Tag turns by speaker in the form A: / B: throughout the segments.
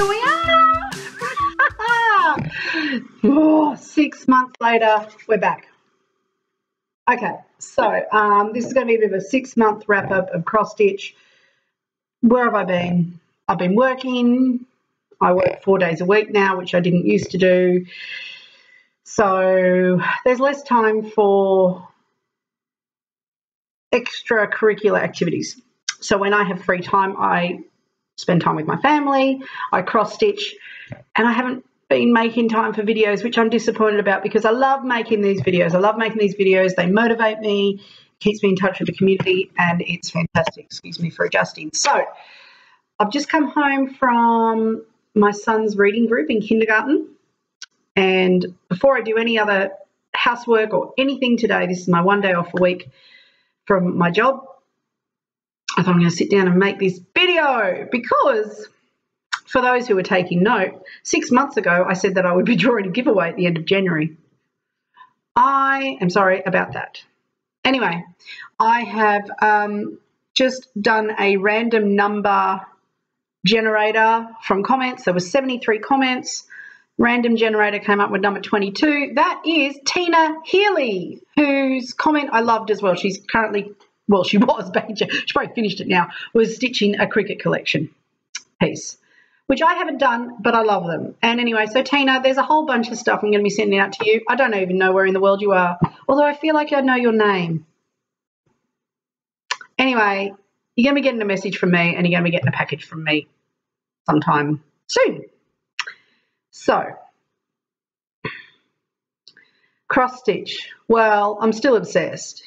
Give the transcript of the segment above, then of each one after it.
A: here we are. Oh, 6 months later, we're back. Okay, so this is going to be a bit of a 6-month wrap-up of cross stitch. Where have I been? I've been working. I work 4 days a week now, which I didn't used to do. So there's less time for extracurricular activities. So when I have free time, I spend time with my family, I cross stitch, and I haven't been making time for videos, which I'm disappointed about because I love making these videos. I love making these videos. They motivate me, keeps me in touch with the community, and it's fantastic. Excuse me for adjusting. So I've just come home from my son's reading group in kindergarten, and before I do any other housework or anything today, this is my 1 day off a week from my job, I thought I'm going to sit down and make this video because, for those who are taking note, 6 months ago I said that I would be drawing a giveaway at the end of January. I am sorry about that. Anyway, I have just done a random number generator from comments. There were 73 comments. Random generator came up with number 22. That is Tina Healy, whose comment I loved as well. She's currently, well, she was, she probably finished it now, was stitching a cricket collection piece, which I haven't done, but I love them. And anyway, so Tina, there's a whole bunch of stuff I'm going to be sending out to you. I don't even know where in the world you are, although I feel like I know your name. Anyway, you're going to be getting a message from me and you're going to be getting a package from me sometime soon. So, cross stitch. Well, I'm still obsessed.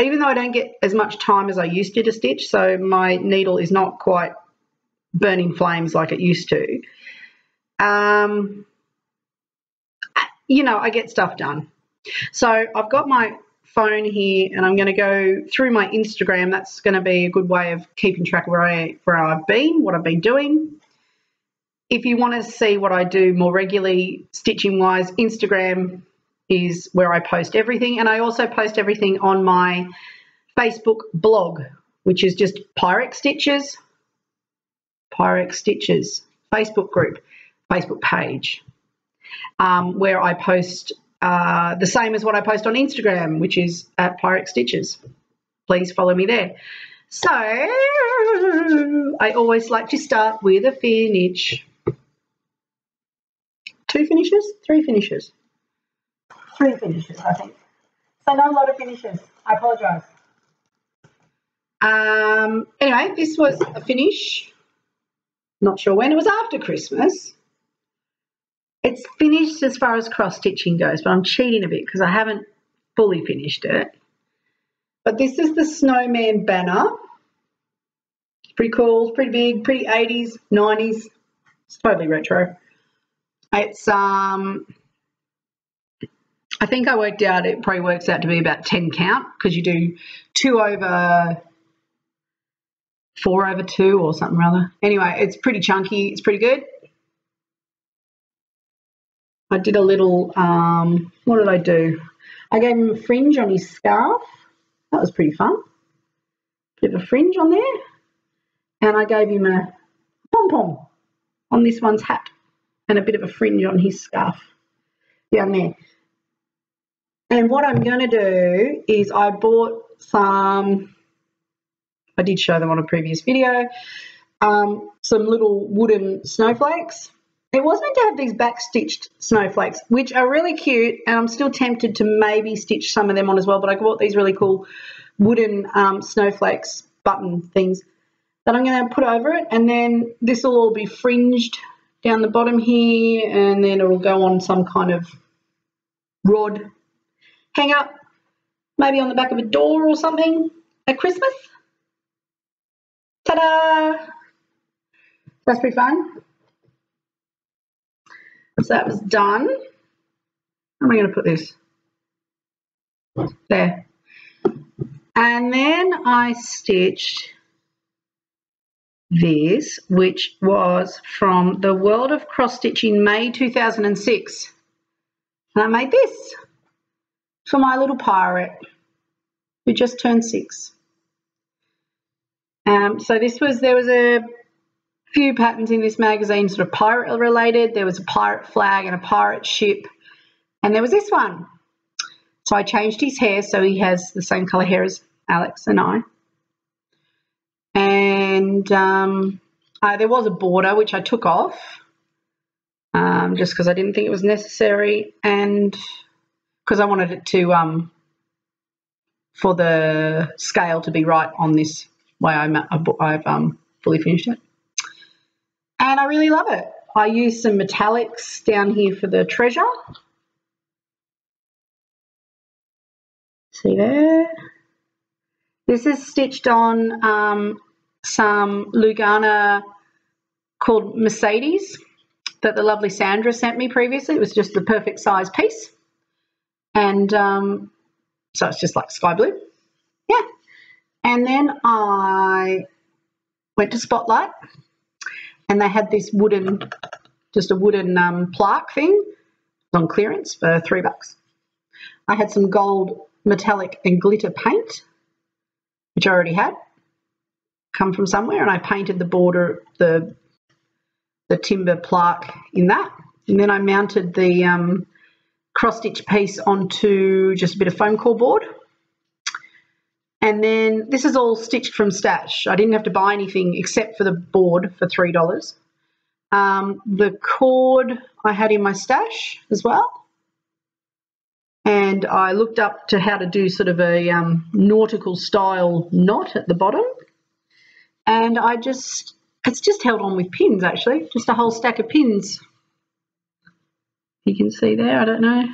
A: Even though I don't get as much time as I used to stitch, so my needle is not quite burning flames like it used to. You know, I get stuff done. So I've got my phone here and I'm going to go through my Instagram. That's going to be a good way of keeping track of where I've been, what I've been doing. If you want to see what I do more regularly stitching-wise, Instagram is where I post everything, and I also post everything on my Facebook blog, which is just Pyrex Stitches Facebook group, Facebook page, where I post the same as what I post on Instagram, which is at Pyrex Stitches. Please follow me there. So I always like to start with a finish. 2 finishes? 3 finishes? 3 finishes, I think. So not a lot of finishes. I apologise. Anyway, this was a finish. Not sure when. It was after Christmas. It's finished as far as cross stitching goes, but I'm cheating a bit because I haven't fully finished it. But this is the Snowman Banner. It's pretty cool. It's pretty big, pretty 80s, 90s. It's totally retro. It's I think I worked out it probably works out to be about 10 count because you do 2 over 4 over 2 or something rather. Anyway, it's pretty chunky. It's pretty good. I did a little, what did I do? I gave him a fringe on his scarf. That was pretty fun. Bit of a fringe on there. And I gave him a pom-pom on this one's hat and a bit of a fringe on his scarf down there. And what I'm going to do is I bought some, I did show them on a previous video, some little wooden snowflakes. It was meant to have these back-stitched snowflakes, which are really cute, and I'm still tempted to maybe stitch some of them on as well, but I bought these really cool wooden snowflakes button things that I'm going to put over it, and then this will all be fringed down the bottom here, and then it will go on some kind of rod hang up, maybe on the back of a door or something at Christmas. Ta-da! That's pretty fun. So that was done. Where am I going to put this? There. And then I stitched this, which was from the World of Cross Stitching May 2006. And I made this for my little pirate who just turned 6. So this was, there was a few patterns in this magazine, sort of pirate related. There was a pirate flag and a pirate ship, and there was this one. So I changed his hair so he has the same colour hair as Alex and I. And there was a border which I took off just because I didn't think it was necessary, and because I wanted it to for the scale to be right on this way. I've fully finished it, and I really love it. I used some metallics down here for the treasure. See there? This is stitched on some Lugana called Mercedes that the lovely Sandra sent me previously. It was just the perfect size piece. And so it's just like sky blue. Yeah. And then I went to Spotlight, and they had this wooden, just a wooden plaque thing on clearance for $3. I had some gold metallic and glitter paint, which I already had come from somewhere, and I painted the border, the timber plaque in that. And then I mounted the cross-stitch piece onto just a bit of foam core board. And then this is all stitched from stash. I didn't have to buy anything except for the board for $3. The cord I had in my stash as well. And I looked up to how to do sort of a nautical style knot at the bottom. And it's just held on with pins, actually, just a whole stack of pins. You can see there, I don't know.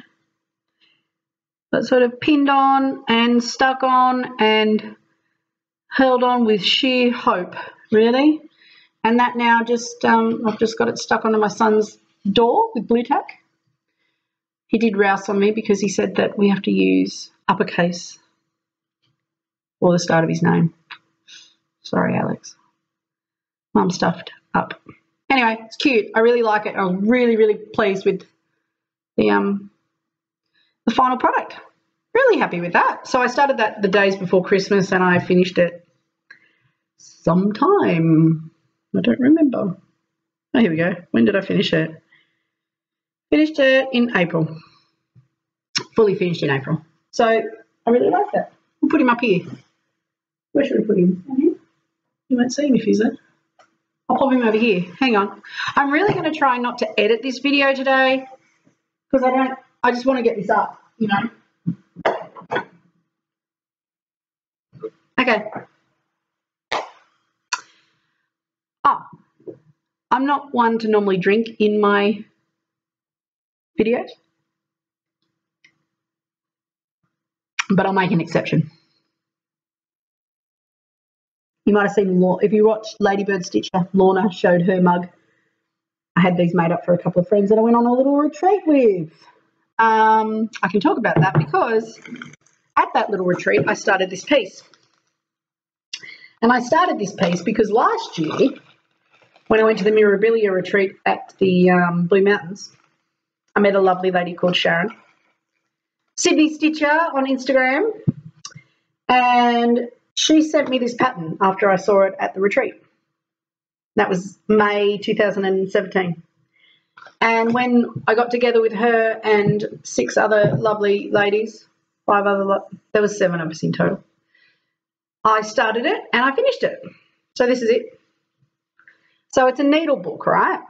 A: But sort of pinned on and stuck on and held on with sheer hope, really. And that now just, I've just got it stuck onto my son's door with blue tack. He did rouse on me because he said that we have to use uppercase or the start of his name. Sorry, Alex. Mum stuffed up. Anyway, it's cute. I really like it. I was really, really pleased with the final product. Really happy with that. So I started that the days before Christmas, and I finished it sometime. I don't remember. Oh, here we go. When did I finish it? Finished it in April. Fully finished in April. So I really like that. We'll put him up here. Where should we put him? Down here? You won't see him if he's there. I'll pop him over here. Hang on. I'm really going to try not to edit this video today because I just want to get this up, you know. Okay. Oh, I'm not one to normally drink in my videos, but I'll make an exception. You might have seen, if you watched Ladybird Stitch, Lorna showed her mug. I had these made up for a couple of friends that I went on a little retreat with. I can talk about that because at that little retreat, I started this piece. And I started this piece because last year, when I went to the Mirabilia retreat at the Blue Mountains, I met a lovely lady called Sharon, Sydney Stitcher on Instagram, and she sent me this pattern after I saw it at the retreat. That was May 2017. And when I got together with her and 6 other lovely ladies, there was 7 of us in total, I started it and I finished it. So this is it. So it's a needle book, right?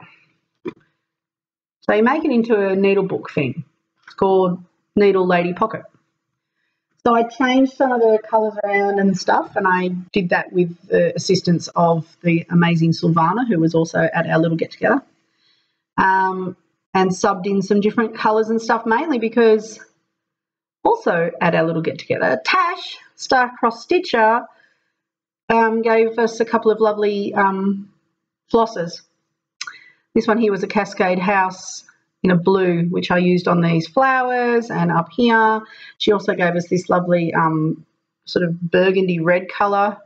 A: So you make it into a needle book thing. It's called Needle Lady Pocket. So I changed some of the colours around and stuff, and I did that with the assistance of the amazing Silvana, who was also at our little get-together, and subbed in some different colours and stuff, mainly because also at our little get-together, Tash, Star-Crossed Stitcher, gave us a couple of lovely flosses. This one here was a Cascade House in a blue, which I used on these flowers and up here. She also gave us this lovely sort of burgundy red colour,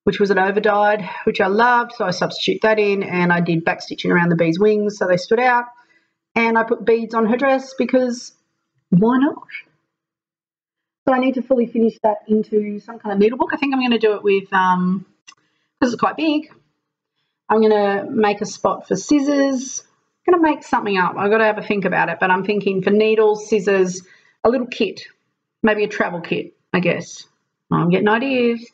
A: which was an overdyed, which I loved. So I substitute that in, and I did back stitching around the bees' wings so they stood out. And I put beads on her dress because why not? So I need to fully finish that into some kind of needlebook. I think I'm going to do it with, because it's quite big, I'm going to make a spot for scissors. I'm going to make something up. I've got to have a think about it, but I'm thinking for needles, scissors, a little kit, maybe a travel kit, I guess. I'm getting ideas,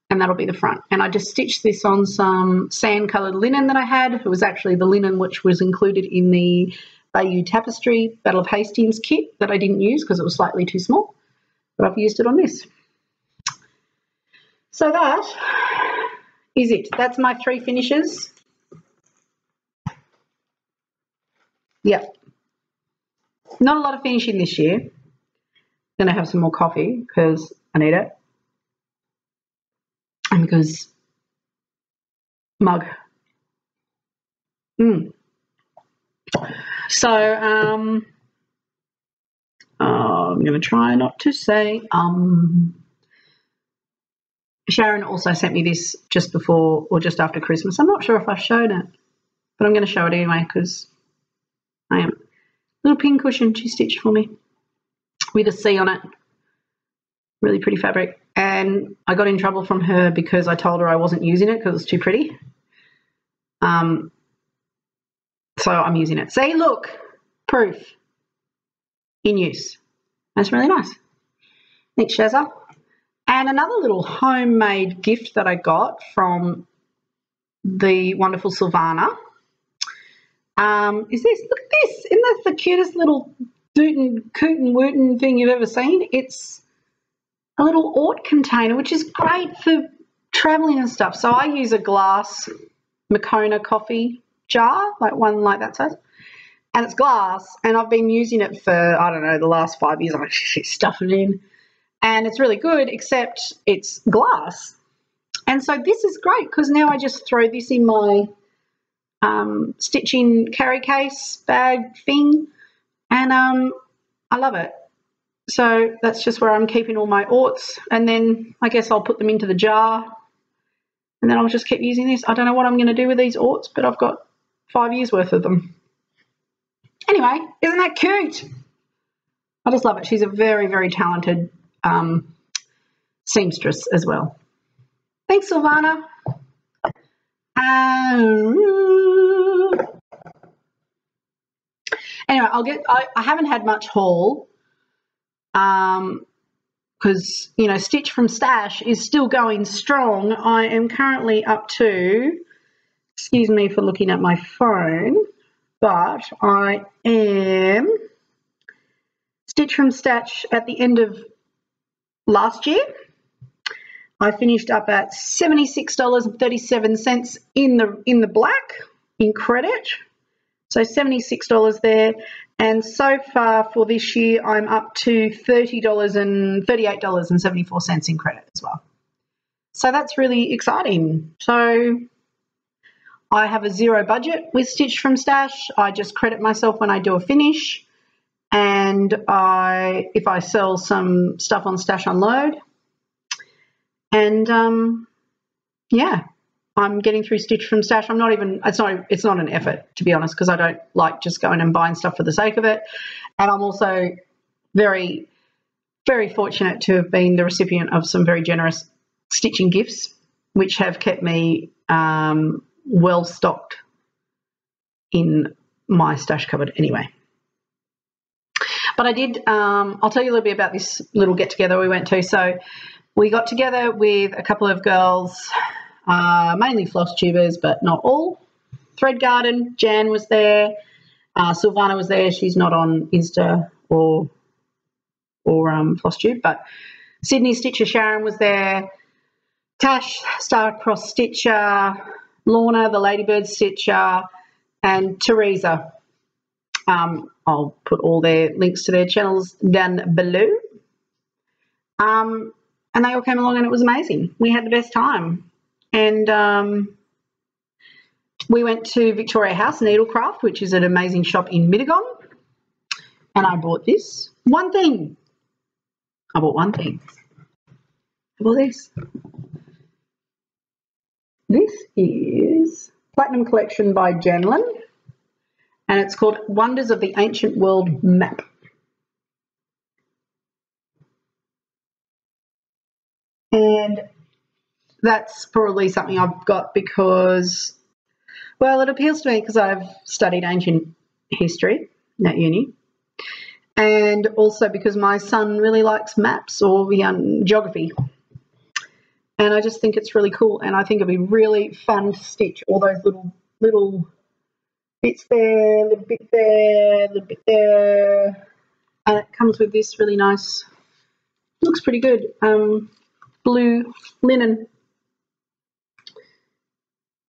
A: and that'll be the front. And I just stitched this on some sand-coloured linen that I had. It was actually the linen which was included in the Bayeux Tapestry Battle of Hastings kit that I didn't use because it was slightly too small, but I've used it on this. So that is it. That's my 3 finishes. Yep. Not a lot of finishing this year. Going to have some more coffee because I need it. And because mug. So I'm going to try not to say Sharon also sent me this just before or just after Christmas. I'm not sure if I showed it, but I'm going to show it anyway because I am. Little pin cushion she stitched for me with a C on it. Really pretty fabric. And I got in trouble from her because I told her I wasn't using it because it was too pretty. So I'm using it. See, look, proof in use. That's really nice. Thanks, Shazza. And another little homemade gift that I got from the wonderful Silvana is this. Look at this. Isn't that the cutest little cootin' wootin' thing you've ever seen? It's a little Art container, which is great for traveling and stuff. So I use a glass Moccona coffee jar, like one like that size. And it's glass, and I've been using it for, I don't know, the last 5 years. I actually stuff it in. And it's really good, except it's glass. And so this is great because now I just throw this in my stitching carry case bag thing, and I love it. So that's just where I'm keeping all my Arts, and then I guess I'll put them into the jar, and then I'll just keep using this. I don't know what I'm going to do with these Arts, but I've got 5 years worth of them. Anyway, isn't that cute? I just love it. She's a very, very talented seamstress as well. Thanks, Silvana. Anyway, I haven't had much haul because, you know, Stitch from Stash is still going strong. I am currently up to, excuse me for looking at my phone, but I am Stitch from Stash at the end of last year. I finished up at $76.37 in the black in credit. So $76 there. And so far for this year, I'm up to $38.74 in credit as well. So that's really exciting. So I have a zero budget with Stitch from Stash. I just credit myself when I do a finish. And if I sell some stuff on Stash Unload. And yeah, I'm getting through Stitch from Stash. It's not an effort, to be honest, because I don't like just going and buying stuff for the sake of it. And I'm also very, very fortunate to have been the recipient of some very generous stitching gifts, which have kept me well stocked in my stash cupboard anyway. But I did, I'll tell you a little bit about this little get-together we went to. So we got together with a couple of girls, mainly floss tubers, but not all. Thread Garden, Jan was there. Silvana was there. She's not on Insta or floss tube, but Sydney Stitcher Sharon was there. Tash, Star-Crossed Stitcher, Lorna, the Ladybird Stitcher, and Teresa. I'll put all their links to their channels down below. And they all came along and it was amazing. We had the best time. And we went to Victoria House Needlecraft, which is an amazing shop in Mittagong. And I bought this. One thing. I bought one thing. I bought this. This is Platinum Collection by Janlin. And it's called Wonders of the Ancient World Map. And that's probably something I've got because Well, it appeals to me because I've studied ancient history at uni, and also because my son really likes maps or geography. And I just think it's really cool, and I think it'd be really fun to stitch all those little bits there, little bit there, little bit there. And it comes with this really nice, looks pretty good, blue linen.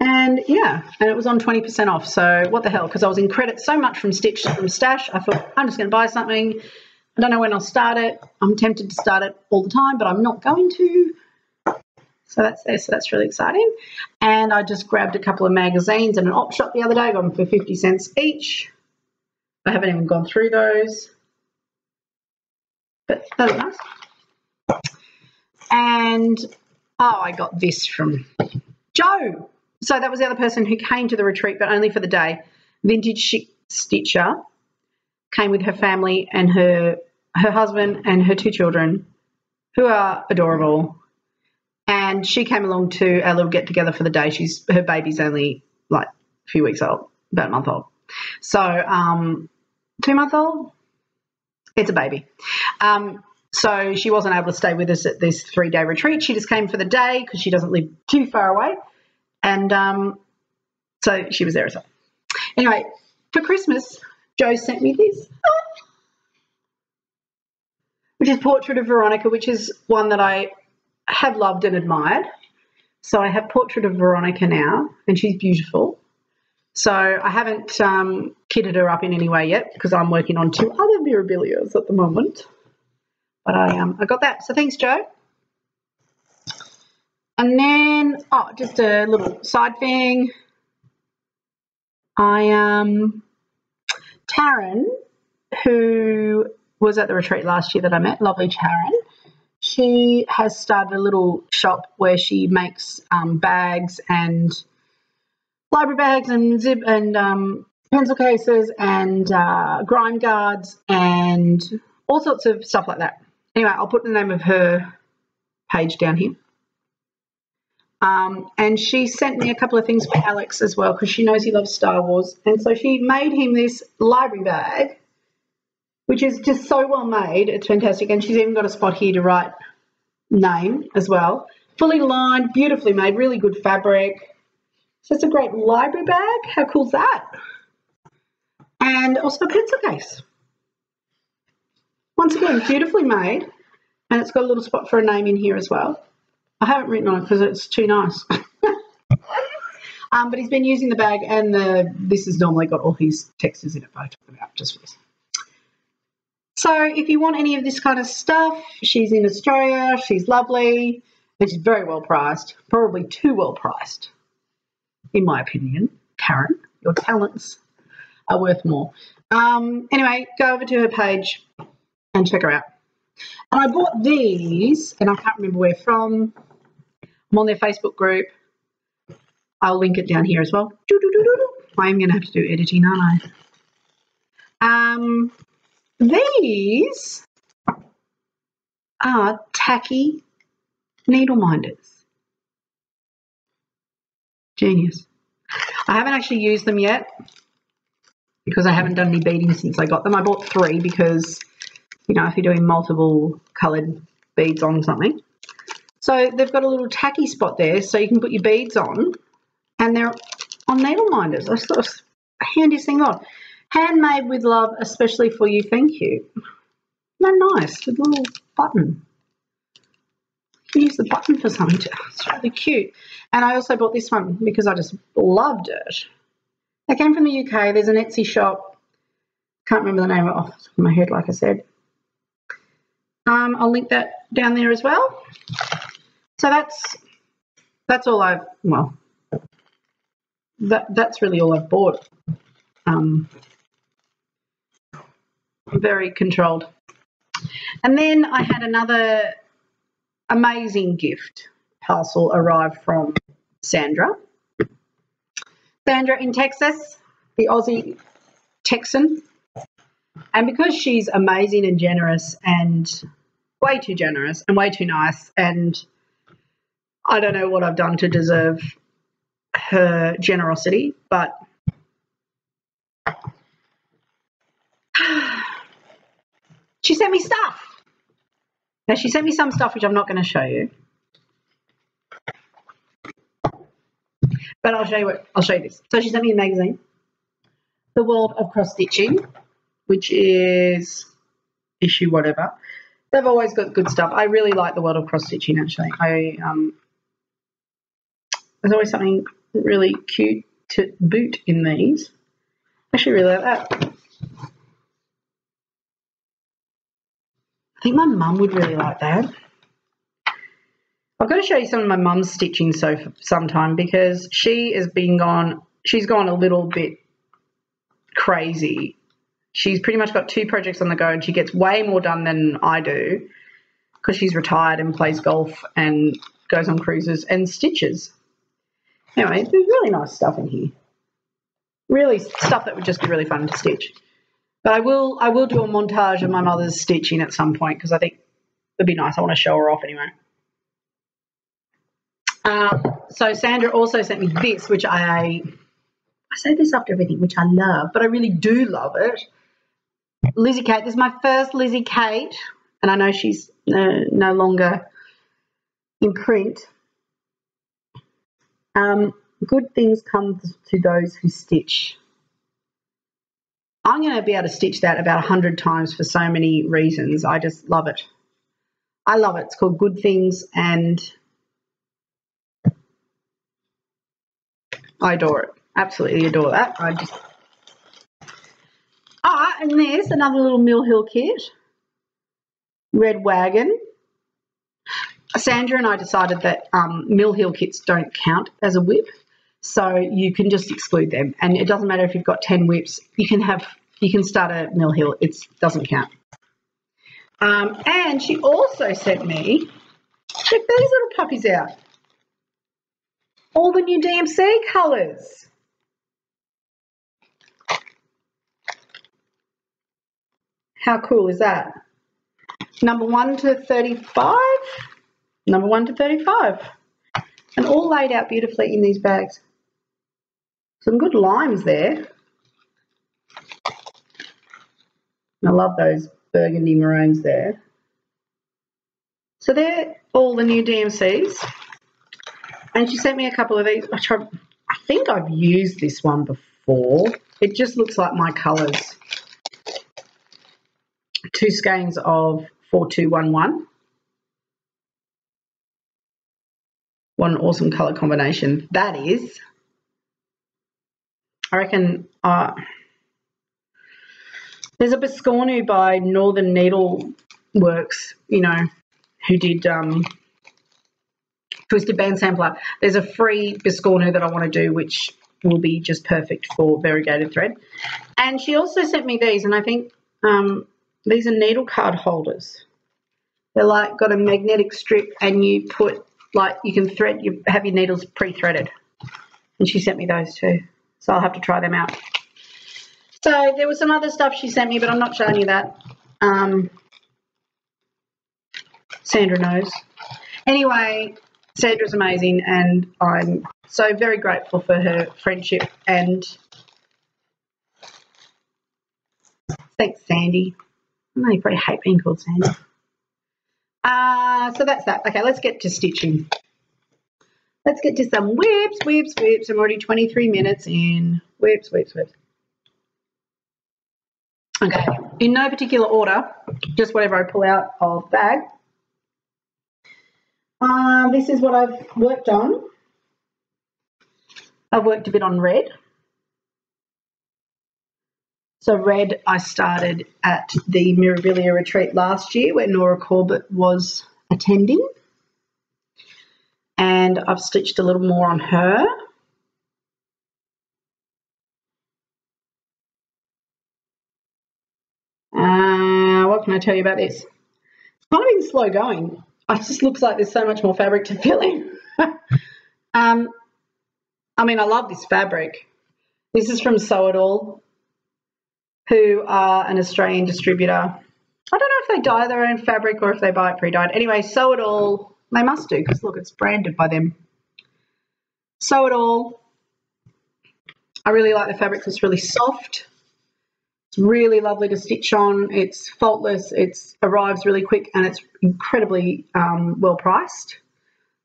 A: And yeah, and it was on 20% off. So what the hell, because I was in credit so much from Stash, I thought I'm just going to buy something. I don't know when I'll start it. I'm tempted to start it all the time, but I'm not going to. So that's there. So that's really exciting. And I just grabbed a couple of magazines at an op shop the other day, got them for 50 cents each. I haven't even gone through those, but that was nice. And oh, I got this from Joe. So that was the other person who came to the retreat, but only for the day. Vintage Chic Stitcher came with her family and her husband and her 2 children, who are adorable. And she came along to our little get-together for the day. Her baby's only like a few weeks old, about a month old. So 2-month-old? It's a baby. So she wasn't able to stay with us at this 3-day retreat. She just came for the day because she doesn't live too far away. And so she was there as well. Anyway, for Christmas, Joe sent me this, which is Portrait of Veronica, which is one that I have loved and admired. So I have Portrait of Veronica now, and she's beautiful. So I haven't kitted her up in any way yet because I'm working on 2 other mirabilias at the moment. But I got that. So thanks, Joe. And then, oh, just a little side thing. Taryn, who was at the retreat last year that I met, lovely Taryn, she has started a little shop where she makes bags and library bags and zip and pencil cases and grime guards and all sorts of stuff like that. Anyway, I'll put the name of her page down here. And she sent me a couple of things for Alex as well because she knows he loves Star Wars. And so she made him this library bag, which is just so well made. It's fantastic. And she's even got a spot here to write name as well. Fully lined, beautifully made, really good fabric. So it's a great library bag. How cool is that? And also a pencil case. Once again, beautifully made. And it's got a little spot for a name in here as well. I haven't written on it because it's too nice. But he's been using the bag, and this has normally got all his textures in it, but I took them out just for this. So if you want any of this kind of stuff, she's in Australia, she's lovely, and she's very well priced, probably too well priced, in my opinion. Karen, your talents are worth more. Anyway, go over to her page and check her out. And I bought these, and I can't remember where from. I'm on their Facebook group. I'll link it down here as well. I am going to have to do editing, aren't I? These are tacky needle minders. Genius. I haven't actually used them yet because I haven't done any beading since I got them. I bought 3 because, you know, if you're doing multiple coloured beads on something. So they've got a little tacky spot there so you can put your beads on, and they're on needle minders. I just thought it was the handiest thing on. Handmade with love, especially for you, thank you. No, nice, a little button. You can use the button for something too. It's really cute. And I also bought this one because I just loved it. They came from the UK. There's an Etsy shop. Can't remember the name of it off the top of my head, like I said. I'll link that down there as well. So that's all I've, well, that's really all I've bought. Very controlled. And then I had another amazing gift parcel arrive from Sandra. Sandra in Texas, the Aussie Texan. And because she's amazing and generous and way too generous and way too nice, and I don't know what I've done to deserve her generosity, but she sent me stuff. Now, she sent me some stuff which I'm not going to show you. But I'll show you this. So she sent me a magazine, The World of Cross Stitching, which is issue whatever. They've always got good stuff. I really like The World of Cross Stitching, actually. There's always something really cute to boot in these. I actually really like that. I think my mum would really like that. I've got to show you some of my mum's stitching sometime, because she's gone a little bit crazy. She's pretty much got 2 projects on the go, and she gets way more done than I do, because she's retired and plays golf and goes on cruises and stitches. Anyway, there's really nice stuff in here. Really stuff that would just be really fun to stitch. But I will do a montage of my mother's stitching at some point, because I think it'd be nice. I want to show her off anyway. So Sandra also sent me this, which I say this after everything, which I love, but I really do love it. Lizzie Kate. This is my first Lizzie Kate, and I know she's no longer in print. Good things come to those who stitch. I'm going to be able to stitch that about 100 times for so many reasons. I just love it. I love it. It's called Good Things, and I adore it. Absolutely adore that. And there's another little Mill Hill kit. Red Wagon. Sandra and I decided that Mill Hill kits don't count as a whip, so you can just exclude them. And it doesn't matter if you've got 10 whips. You can start a Mill Hill. It doesn't count. And she also sent me, check these little puppies out. All the new DMC colours. How cool is that? Number 1 to 35. Number 1 to 35. And all laid out beautifully in these bags. Some good limes there. I love those burgundy maroons there. So they're all the new DMCs. And she sent me a couple of these. I think I've used this one before. It just looks like my colours. 2 skeins of 4211. What an awesome colour combination that is. I reckon there's a Biscornu by Northern Needle Works, you know, who did Twisted Band Sampler. There's a free Biscornu that I want to do, which will be just perfect for variegated thread. And she also sent me these, and I think these are needle card holders. They're like got a magnetic strip, and you put you can thread, you have your needles pre-threaded. And she sent me those too, so I'll have to try them out. So there was some other stuff she sent me, but I'm not showing you that. Sandra knows. Anyway, Sandra's amazing, and I'm so very grateful for her friendship. And thanks, Sandy. I know you probably hate being called Sandy. So that's that. Okay, let's get to stitching. Let's get to some whips. I'm already 23 minutes in. Whips. Okay, in no particular order, just whatever I pull out of bag. This is what I've worked on. I've worked a bit on red. So red, I started at the Mirabilia retreat last year where Nora Corbett was attending. And I've stitched a little more on her. What can I tell you about this? It's kind of been slow going. It just looks like there's so much more fabric to fill in. I mean, I love this fabric. This is from Sew It All, who are an Australian distributor. I don't know if they dye their own fabric or if they buy it pre-dyed. Anyway, Sew It All, they must do, because look, it's branded by them. Sew It All, I really like the fabric. It's really soft. It's really lovely to stitch on. It's faultless. It arrives really quick, and it's incredibly well priced.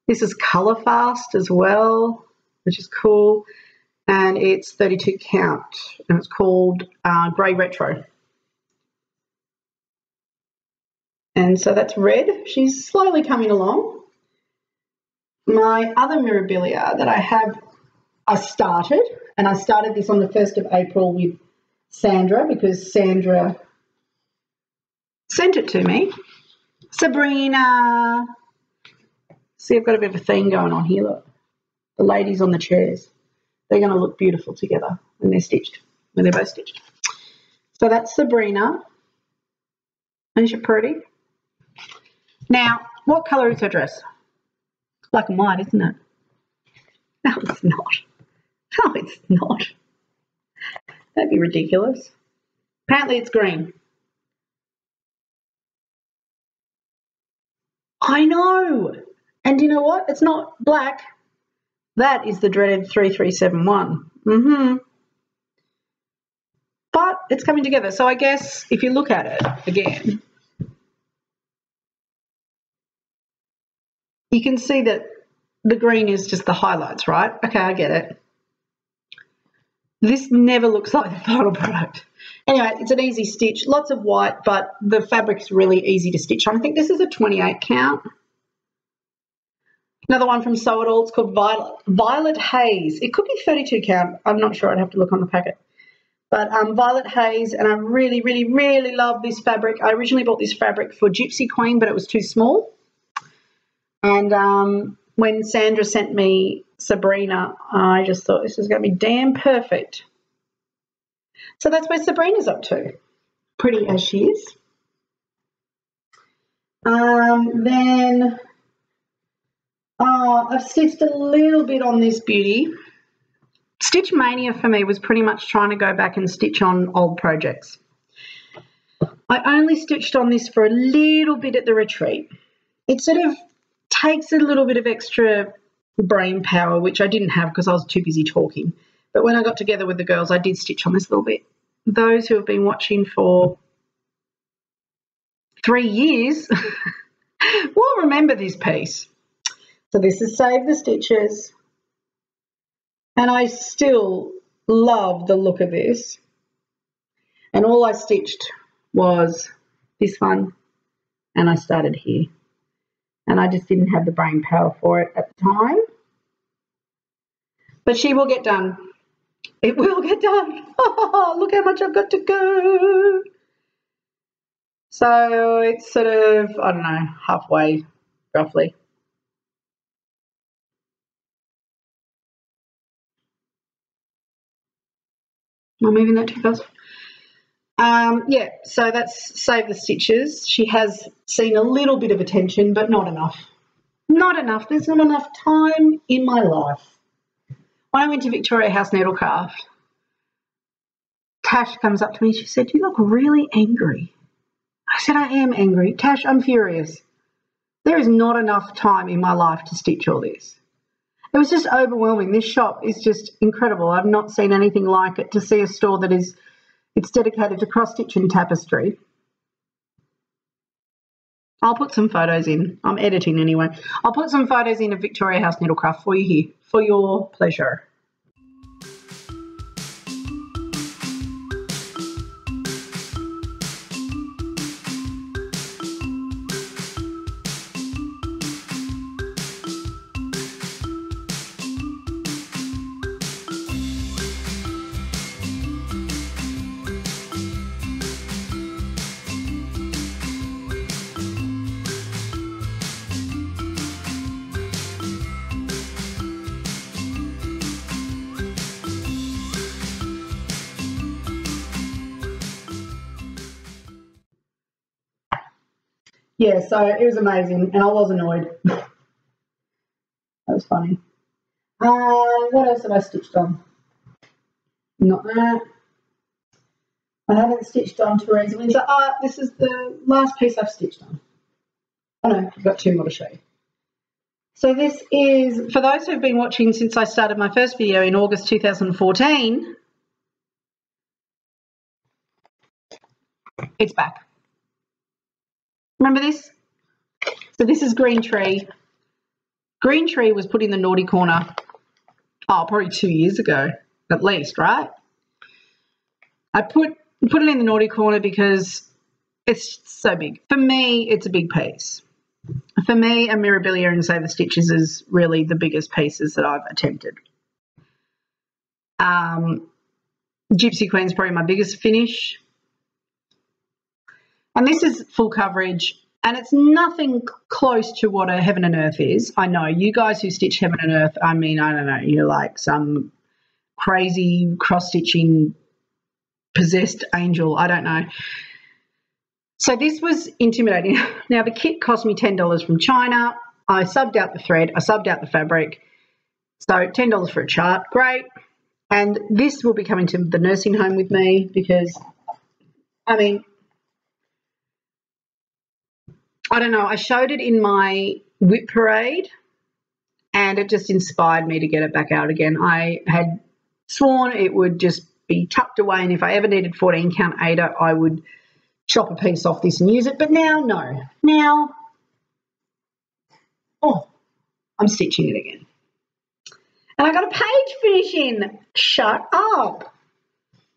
A: This is colour fast as well, which is cool. And it's 32 count, and it's called Grey Retro. And so that's red. She's slowly coming along. My other Mirabilia that I started this on the 1st of April with Sandra, because Sandra sent it to me. Sabrina. See, I've got a bit of a theme going on here, look. The ladies on the chairs. They're going to look beautiful together when they're stitched, when they're both stitched. So that's Sabrina. Isn't she pretty? Now, what colour is her dress? Black and white, isn't it? No, it's not. No, it's not. That'd be ridiculous. Apparently it's green. I know. And you know what? It's not black. That is the dreaded 3371. But it's coming together. So I guess if you look at it again, you can see that the green is just the highlights, right? Okay, I get it. This never looks like the final product. Anyway, it's an easy stitch. Lots of white, but the fabric's really easy to stitch on. I think this is a 28 count. Another one from Sew It All. It's called Violet Haze. It could be 32 count. I'm not sure. I'd have to look on the packet. But Violet Haze, and I really, really, really love this fabric. I originally bought this fabric for Gypsy Queen, but it was too small. And when Sandra sent me Sabrina, I just thought this is going to be damn perfect. So that's where Sabrina's up to. Pretty as she is. Then I've stitched a little bit on this beauty. Stitch Mania for me was pretty much trying to go back and stitch on old projects. I only stitched on this for a little bit at the retreat. It sort of takes a little bit of extra brain power, which I didn't have because I was too busy talking. But when I got together with the girls, I did stitch on this a little bit. Those who have been watching for 3 years will remember this piece. So this is Save the Stitches. And I still love the look of this. And all I stitched was this one, and I started here. And I just didn't have the brain power for it at the time. But she will get done. It will get done. Oh, look how much I've got to go. So it's sort of, I don't know, halfway, roughly. Am I moving that too fast? Yeah, so that's Save the Stitches. She has seen a little bit of attention, but not enough. Not enough. There's not enough time in my life. When I went to Victoria House Needlecraft, Tash comes up to me. She said, "You look really angry." I said, "I am angry. Tash, I'm furious. There is not enough time in my life to stitch all this." It was just overwhelming. This shop is just incredible. I've not seen anything like it. To see a store that is, it's dedicated to cross stitch and tapestry. I'll put some photos in. I'm editing anyway. I'll put some photos in of Victoria House Needlecraft for you here, for your pleasure. Yeah, so it was amazing, and I was annoyed. That was funny. What else have I stitched on? Not that. I haven't stitched on Teresa Windsor. This is the last piece I've stitched on. Oh no, I've got two more to show you. So this is, for those who've been watching since I started my first video in August 2014, it's back. Remember this? So this is Green Tree. Green Tree was put in the naughty corner, probably 2 years ago at least, right? I put it in the naughty corner because it's so big. For me, it's a big piece. For me, a Mirabilia and Save the Stitches is really the biggest pieces that I've attempted. Gypsy Queen's probably my biggest finish. And this is full coverage, and it's nothing close to what a Heaven and Earth is. I know, you guys who stitch Heaven and Earth, I mean, I don't know, you're like some crazy cross-stitching possessed angel, I don't know. So this was intimidating. Now, the kit cost me $10 from China. I subbed out the thread. I subbed out the fabric. So $10 for a chart. Great. And this will be coming to the nursing home with me because, I mean, I don't know. I showed it in my whip parade and it just inspired me to get it back out again. I had sworn it would just be tucked away, and if I ever needed 14 count Ada, I would chop a piece off this and use it. But now, no. Now, I'm stitching it again. And I got a page finish in. Shut up.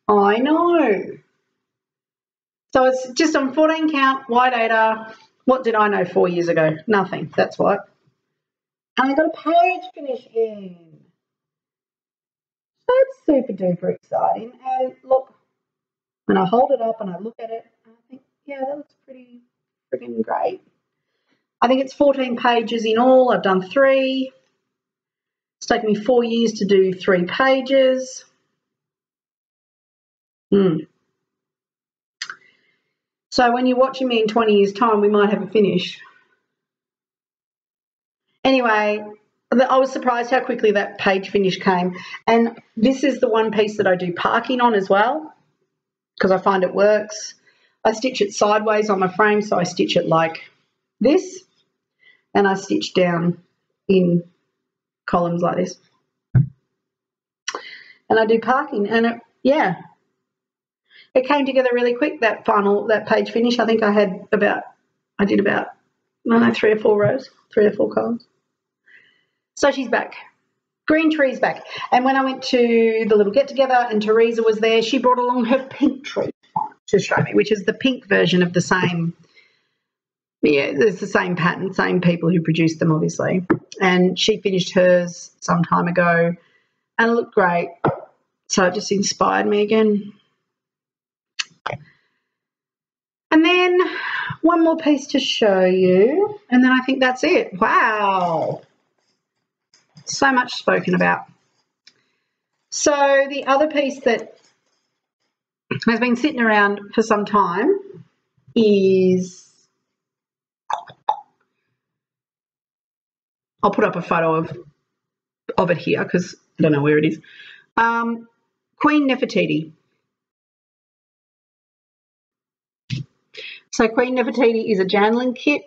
A: I know. So it's just on 14 count, white Ada. What did I know 4 years ago? Nothing. That's what. And I got a page finish in. That's super duper exciting. And look, when I hold it up and I look at it, I think, yeah, that looks pretty freaking great. I think it's 14 pages in all. I've done 3. It's taken me 4 years to do 3 pages. So when you're watching me in 20 years' time, we might have a finish. Anyway, I was surprised how quickly that page finish came. And this is the one piece that I do parking on as well because I find it works. I stitch it sideways on my frame, so I stitch it like this, and I stitch down in columns like this. And I do parking, and it came together really quick, that page finish. I think I did about, I don't know, 3 or 4 rows, 3 or 4 columns. So she's back. Green Tree's back. And when I went to the little get-together and Teresa was there, she brought along her pink tree to show me, which is the pink version of the same, it's the same pattern, same people who produced them, obviously. And she finished hers some time ago, and it looked great. So it just inspired me again. And then one more piece to show you, and then I think that's it. Wow. So much spoken about. So the other piece that has been sitting around for some time is, I'll put up a photo of it here because I don't know where it is. Queen Nefertiti. So Queen Nefertiti is a Janlin kit,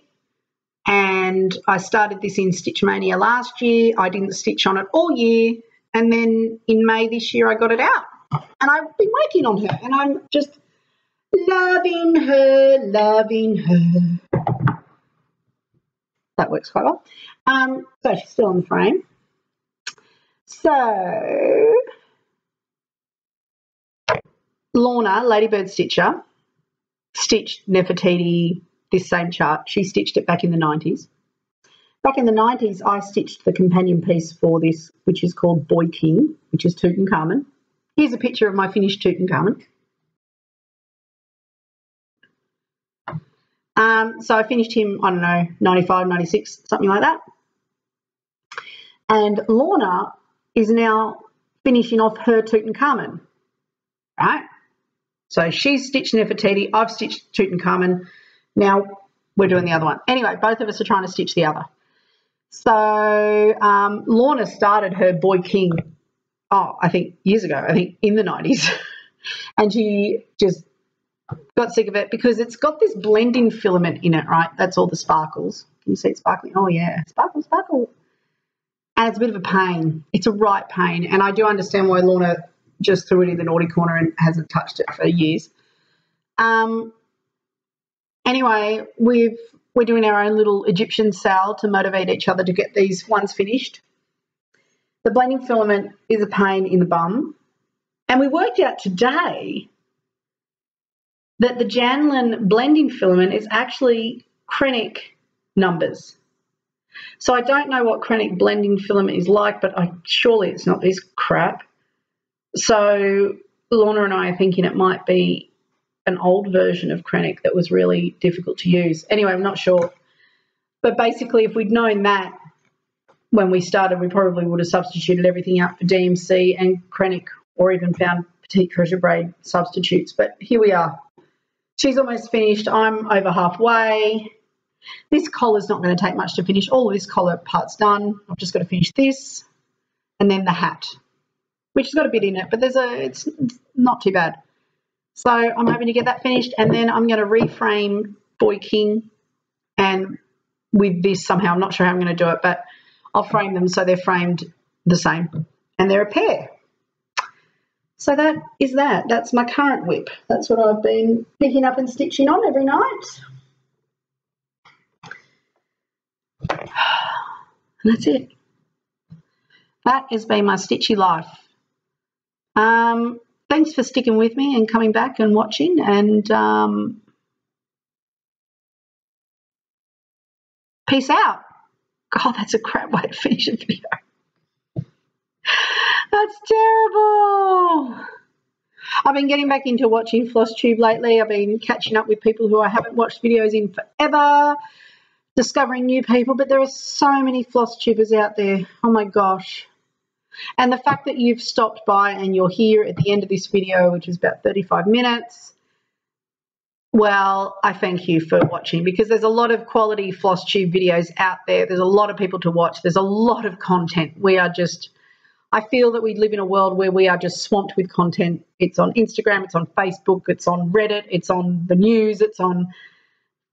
A: and I started this in Stitch Mania last year. I didn't stitch on it all year, and then in May this year I got it out, and I've been working on her, and I'm just loving her, loving her. That works quite well. So she's still on the frame. So Lorna, Ladybird Stitcher, stitched Nefertiti this same chart. She stitched it back in the 90s. Back in the 90s, I stitched the companion piece for this, which is called Boy King, which is Tutankhamun. Here's a picture of my finished Tutankhamun. So I finished him, I don't know, 95, 96, something like that. And Lorna is now finishing off her Tutankhamun, right? So she's stitched Nefertiti, I've stitched Tutankhamun. Now we're doing the other one. Anyway, both of us are trying to stitch the other. So Lorna started her Boy King, I think years ago, I think in the 90s. And she just got sick of it because it's got this blending filament in it, right? That's all the sparkles. Can you see it sparkling? Oh, yeah, sparkle, sparkle. and it's a bit of a pain. It's a right pain, and I do understand why Lorna just threw it in the naughty corner and hasn't touched it for years. Anyway, we're doing our own little Egyptian sale to motivate each other to get these ones finished. The blending filament is a pain in the bum, and we worked out today that the Janlin blending filament is actually Krennic numbers. So I don't know what Krennic blending filament is like, but surely it's not this crap. So Lorna and I are thinking it might be an old version of Krennic that was really difficult to use. Anyway, I'm not sure. But basically, if we'd known that when we started, we probably would have substituted everything out for DMC and Krennic, or even found Petite Treasure Braid substitutes. But here we are. She's almost finished. I'm over halfway. This collar's not going to take much to finish. All of this collar part's done. I've just got to finish this and then the hat, which has got a bit in it, but it's not too bad. So I'm hoping to get that finished, and then I'm going to reframe Boy King, and with this somehow, I'm not sure how I'm going to do it, but I'll frame them so they're framed the same, and they're a pair. So that is that. That's my current whip. That's what I've been picking up and stitching on every night. And that's it. That has been my stitchy life. Thanks for sticking with me and coming back and watching, and peace out. God, that's a crap way to finish a video. That's terrible. I've been getting back into watching flosstube lately. I've been catching up with people who I haven't watched videos in forever, discovering new people, but there are so many flosstubers out there. Oh my gosh. And the fact that you've stopped by and you're here at the end of this video, which is about 35 minutes, well, I thank you for watching, because there's a lot of quality flosstube videos out there. There's a lot of people to watch. There's a lot of content. I feel that we live in a world where we are just swamped with content. It's on Instagram, it's on Facebook, it's on Reddit, it's on the news, it's on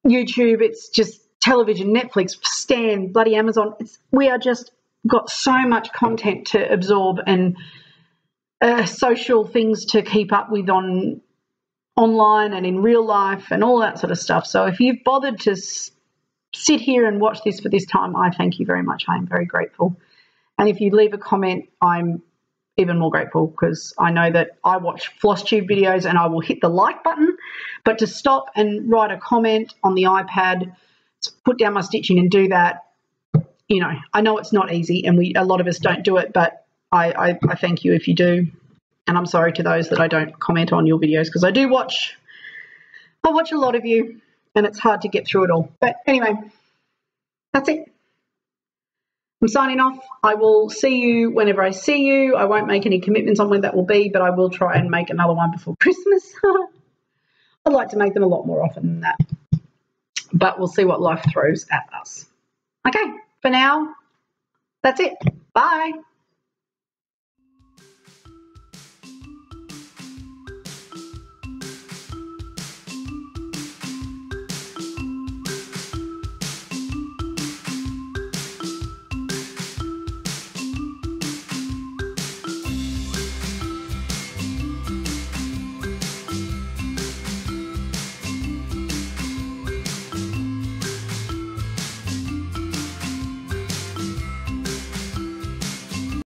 A: YouTube, it's just television, Netflix, Stan, bloody Amazon. We are just got so much content to absorb, and social things to keep up with online and in real life and all that sort of stuff. So if you've bothered to sit here and watch this for this time, I thank you very much. I am very grateful. And if you leave a comment, I'm even more grateful, because I know that I watch flosstube videos and I will hit the like button, but to stop and write a comment on the iPad, put down my stitching and do that, you know, I know it's not easy, and a lot of us don't do it, but I thank you if you do. And I'm sorry to those that I don't comment on your videos, because I watch a lot of you, and it's hard to get through it all. But anyway, that's it. I'm signing off. I will see you whenever I see you. I won't make any commitments on when that will be, but I will try and make another one before Christmas. I'd like to make them a lot more often than that, but we'll see what life throws at us. Okay, for now, that's it. Bye.